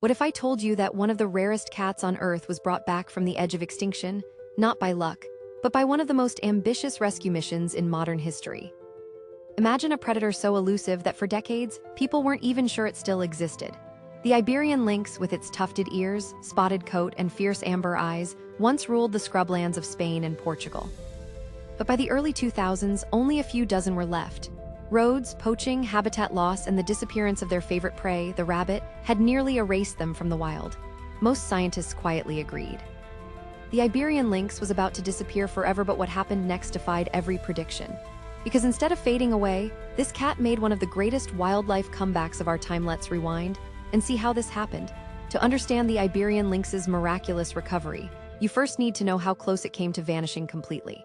What if I told you that one of the rarest cats on Earth was brought back from the edge of extinction, not by luck, but by one of the most ambitious rescue missions in modern history? Imagine a predator so elusive that for decades, people weren't even sure it still existed. The Iberian lynx, with its tufted ears, spotted coat, and fierce amber eyes, once ruled the scrublands of Spain and Portugal. But by the early 2000s, only a few dozen were left. Roads, poaching, habitat loss, and the disappearance of their favorite prey, the rabbit, had nearly erased them from the wild. Most scientists quietly agreed. The Iberian lynx was about to disappear forever, but what happened next defied every prediction. Because instead of fading away, this cat made one of the greatest wildlife comebacks of our time. Let's rewind and see how this happened. To understand the Iberian lynx's miraculous recovery, you first need to know how close it came to vanishing completely.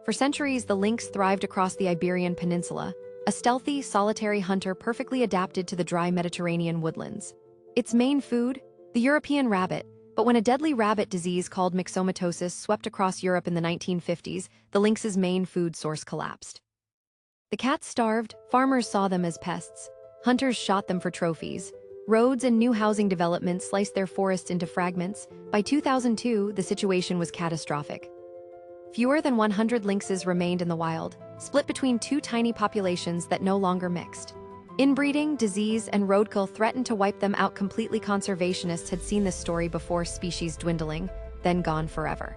For centuries, the lynx thrived across the Iberian Peninsula, a stealthy, solitary hunter perfectly adapted to the dry Mediterranean woodlands. Its main food? The European rabbit. But when a deadly rabbit disease called myxomatosis swept across Europe in the 1950s, the lynx's main food source collapsed. The cats starved, farmers saw them as pests, hunters shot them for trophies, roads and new housing developments sliced their forests into fragments. By 2002, the situation was catastrophic. Fewer than 100 lynxes remained in the wild, split between two tiny populations that no longer mixed. Inbreeding, disease, and roadkill threatened to wipe them out completely. Conservationists had seen this story before: species dwindling, then gone forever.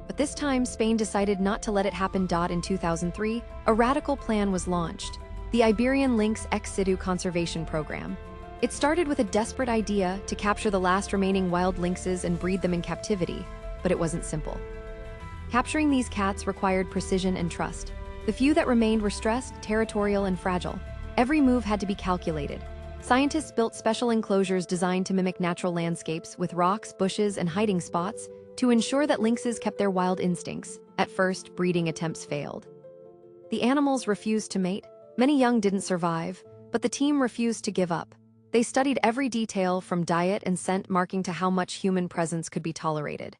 But this time, Spain decided not to let it happen. In 2003, a radical plan was launched: the Iberian Lynx ex situ conservation program. It started with a desperate idea to capture the last remaining wild lynxes and breed them in captivity, but it wasn't simple. Capturing these cats required precision and trust. The few that remained were stressed, territorial, and fragile. Every move had to be calculated. Scientists built special enclosures designed to mimic natural landscapes with rocks, bushes, and hiding spots to ensure that lynxes kept their wild instincts. At first, breeding attempts failed. The animals refused to mate. Many young didn't survive, but the team refused to give up. They studied every detail, from diet and scent marking to how much human presence could be tolerated.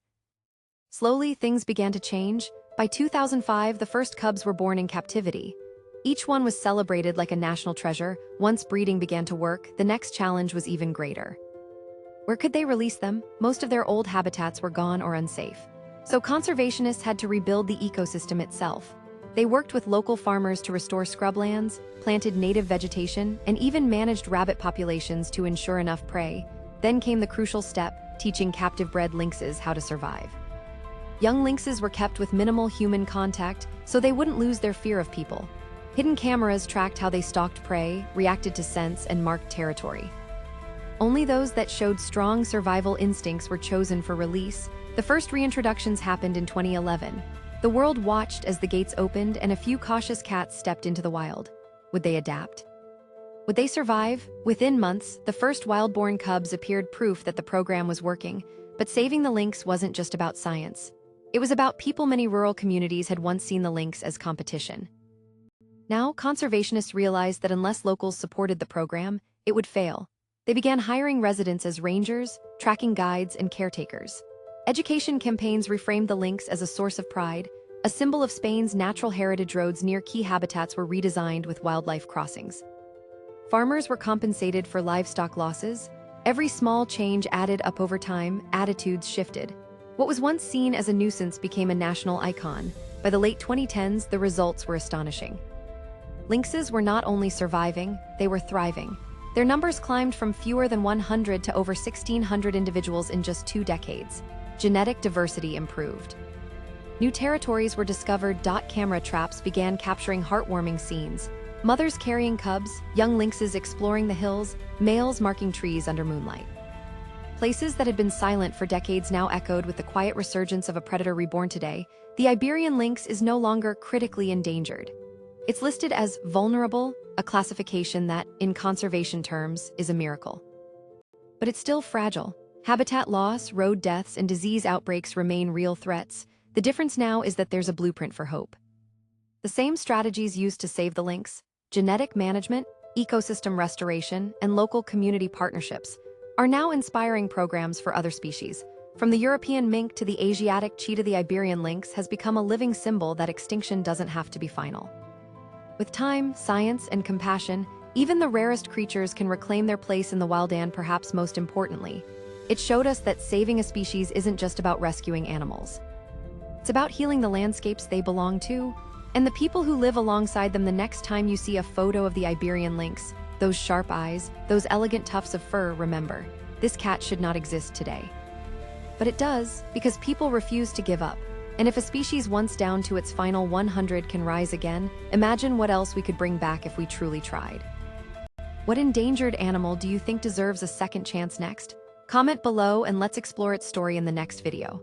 Slowly, things began to change. By 2005, the first cubs were born in captivity. Each one was celebrated like a national treasure. Once breeding began to work, the next challenge was even greater. Where could they release them? Most of their old habitats were gone or unsafe. So conservationists had to rebuild the ecosystem itself. They worked with local farmers to restore scrublands, planted native vegetation, and even managed rabbit populations to ensure enough prey. Then came the crucial step: teaching captive-bred lynxes how to survive. Young lynxes were kept with minimal human contact so they wouldn't lose their fear of people. Hidden cameras tracked how they stalked prey, reacted to scents, and marked territory. Only those that showed strong survival instincts were chosen for release. The first reintroductions happened in 2011. The world watched as the gates opened and a few cautious cats stepped into the wild. Would they adapt? Would they survive? Within months, the first wild-born cubs appeared, proof that the program was working. But saving the lynx wasn't just about science. It was about people. Many rural communities had once seen the lynx as competition. Now, conservationists realized that unless locals supported the program, it would fail. They began hiring residents as rangers, tracking guides, and caretakers. Education campaigns reframed the lynx as a source of pride, a symbol of Spain's natural heritage. Roads near key habitats were redesigned with wildlife crossings. Farmers were compensated for livestock losses. Every small change added up. Over time, attitudes shifted. What was once seen as a nuisance became a national icon. By the late 2010s, the results were astonishing. Lynxes were not only surviving, they were thriving. Their numbers climbed from fewer than 100 to over 1,600 individuals in just 2 decades. Genetic diversity improved. New territories were discovered. Camera traps began capturing heartwarming scenes. Mothers carrying cubs, young lynxes exploring the hills, males marking trees under moonlight. Places that had been silent for decades now echoed with the quiet resurgence of a predator reborn today. The Iberian lynx is no longer critically endangered. It's listed as vulnerable, a classification that, in conservation terms, is a miracle. But it's still fragile. Habitat loss, road deaths, and disease outbreaks remain real threats. The difference now is that there's a blueprint for hope. The same strategies used to save the lynx, genetic management, ecosystem restoration, and local community partnerships, are now inspiring programs for other species. From the European mink to the Asiatic cheetah, the Iberian lynx has become a living symbol that extinction doesn't have to be final. With time, science, and compassion, Even the rarest creatures can reclaim their place in the wild, and perhaps most importantly, it showed us that saving a species isn't just about rescuing animals. It's about healing the landscapes they belong to, and the people who live alongside them. The next time you see a photo of the Iberian lynx, those sharp eyes, those elegant tufts of fur, remember, this cat should not exist today. But it does, because people refuse to give up. And if a species once down to its final 100 can rise again, imagine what else we could bring back if we truly tried. What endangered animal do you think deserves a second chance next? Comment below and let's explore its story in the next video.